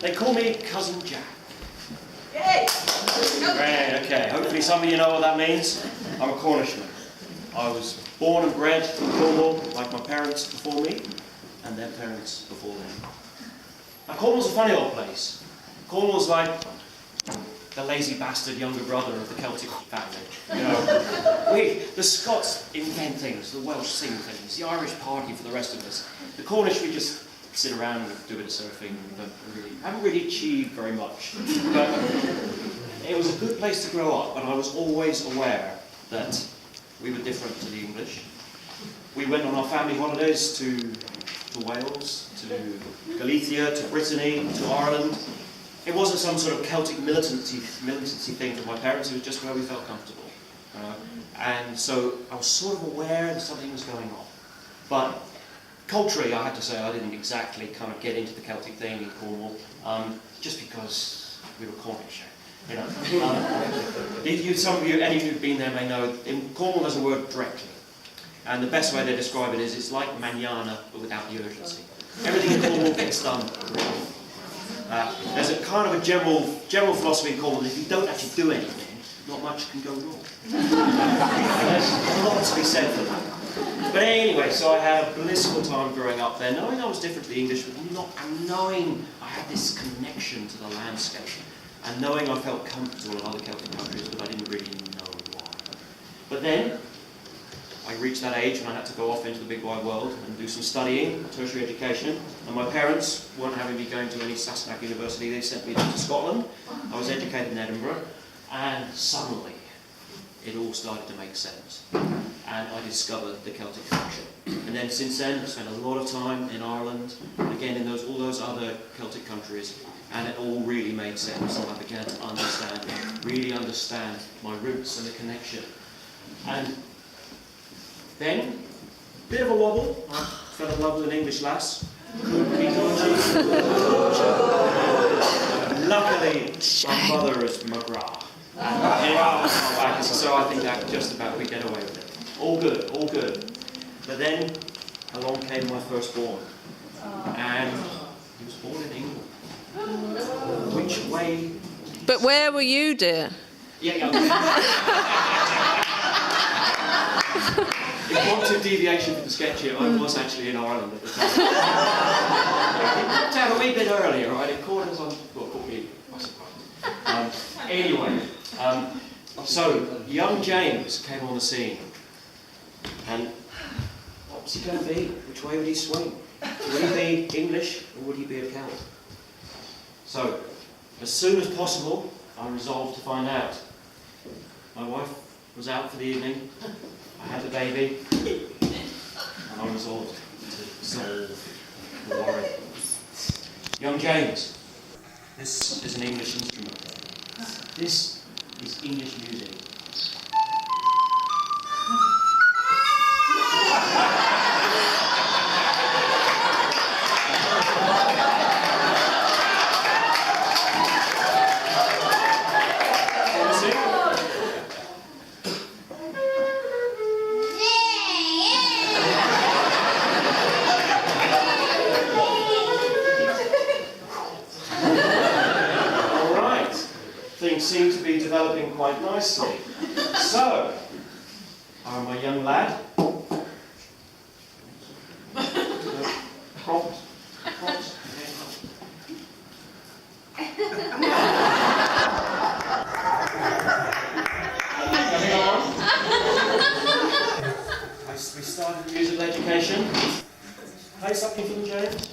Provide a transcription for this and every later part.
They call me Cousin Jack. Yay! Right, okay, hopefully some of you know what that means. I'm a Cornishman. I was born and bred in Cornwall, like my parents before me, and their parents before them. Now, Cornwall's a funny old place. Cornwall's like the lazy bastard younger brother of the Celtic family. You know, the Scots invent things, the Welsh sing things, the Irish party for the rest of us. The Cornish, we just sit around and do a bit of surfing. Haven't really achieved very much. But it was a good place to grow up, and I was always aware that we were different to the English. We went on our family holidays to Wales, to Galicia, to Brittany, to Ireland. It wasn't some sort of Celtic militancy thing for my parents, it was just where we felt comfortable. And so I was sort of aware that something was going on. But culturally, I have to say, I didn't exactly kind of get into the Celtic thing in Cornwall, just because we were Cornish. You know, some of you, any of you who've been there may know, in Cornwall there's a word directly. And the best way they describe it is, it's like manana, but without the urgency. Everything in Cornwall gets done. There's a kind of a general philosophy in Cornwall that if you don't actually do anything, not much can go wrong. There's a lot to be said for that. But anyway, so I had a blissful time growing up there, knowing I was different to the English, but and knowing I had this connection to the landscape, and knowing I felt comfortable in other Celtic countries, but I didn't really know why. But then, I reached that age when I had to go off into the big wide world and do some studying, tertiary education, and my parents weren't having me going to any Sassenach University, they sent me to Scotland. I was educated in Edinburgh, and suddenly it all started to make sense. And I discovered the Celtic culture. And then since then, I've spent a lot of time in Ireland, and again in all those other Celtic countries, and it all really made sense, and I began to really understand my roots and the connection. And then, bit of a wobble, I fell in love with an English lass. Luckily, my mother is McGrath. And so I think that just about we get away with it. All good, all good. But then, along came my firstborn. And he was born in England. Which way... But where were you, dear? Yeah. In quantum deviation from the sketch here, I was actually in Ireland at the time. It worked out a wee bit earlier, right? It caught us on... Well, caught me by surprise. Anyway, so young James came on the scene. And what was he going to be? Which way would he swing? Would he be English or would he be a Celt? So, as soon as possible, I resolved to find out. My wife was out for the evening. I had the baby, and I resolved to solve the worry. Young James, this is an English instrument. This is English music. Things seem to be developing quite nicely. So, my young lad. Prompt. We started musical education. Play something for them, James.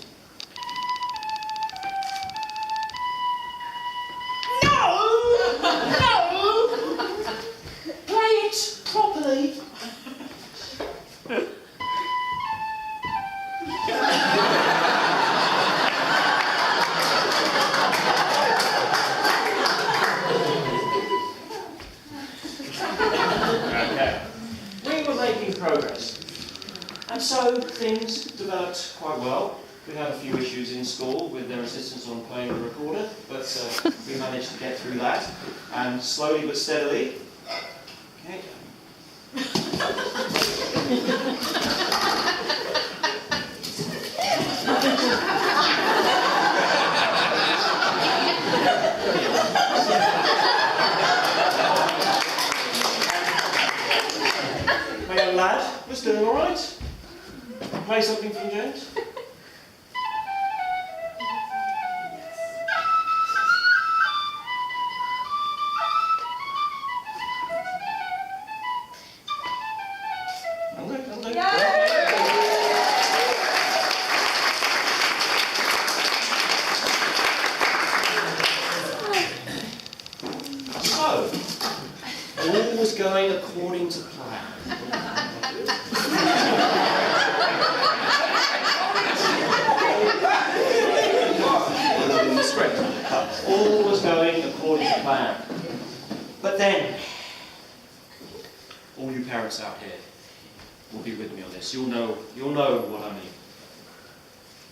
Properly. Okay. We were making progress. And so things developed quite well. We had a few issues in school with their insistence on playing the recorder, but we managed to get through that. And slowly but steadily, okay. play something from James? So, all was going according to plan. All was going according to plan. But then, all you parents out here will be with me on this. You'll know what I mean.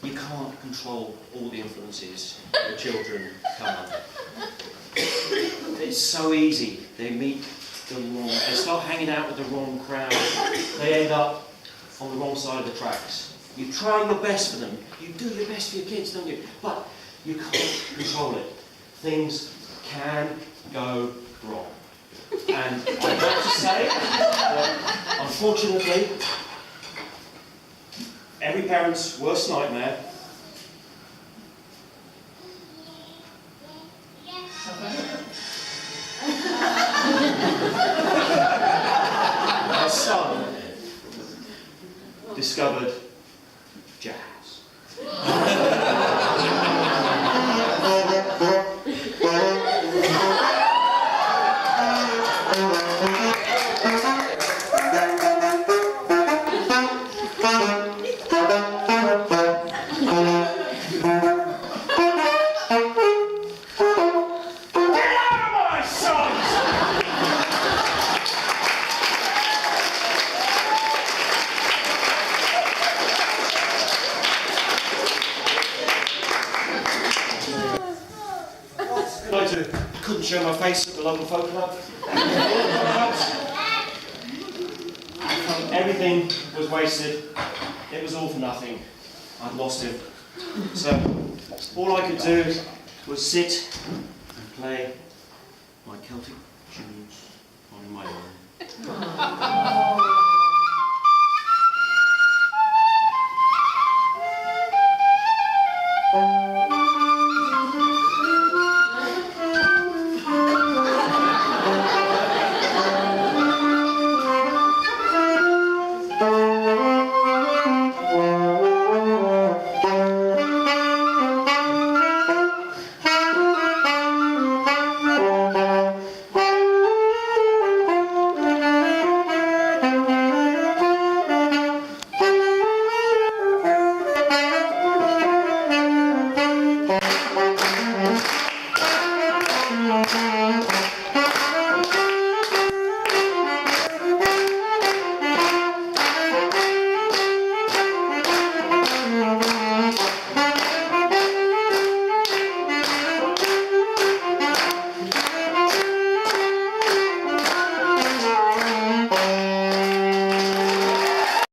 You can't control all the influences your children come under. It's so easy. They start hanging out with the wrong crowd. They end up on the wrong side of the tracks. You try your best for them. You do your best for your kids, don't you? But you can't control it. Things can go wrong. And I'd like to say that, unfortunately, every parent's worst nightmare my son discovered jazz. Couldn't show my face at the local folk club. Everything was wasted. It was all for nothing. I'd lost him. So all I could do was sit and play my Celtic tunes on my own.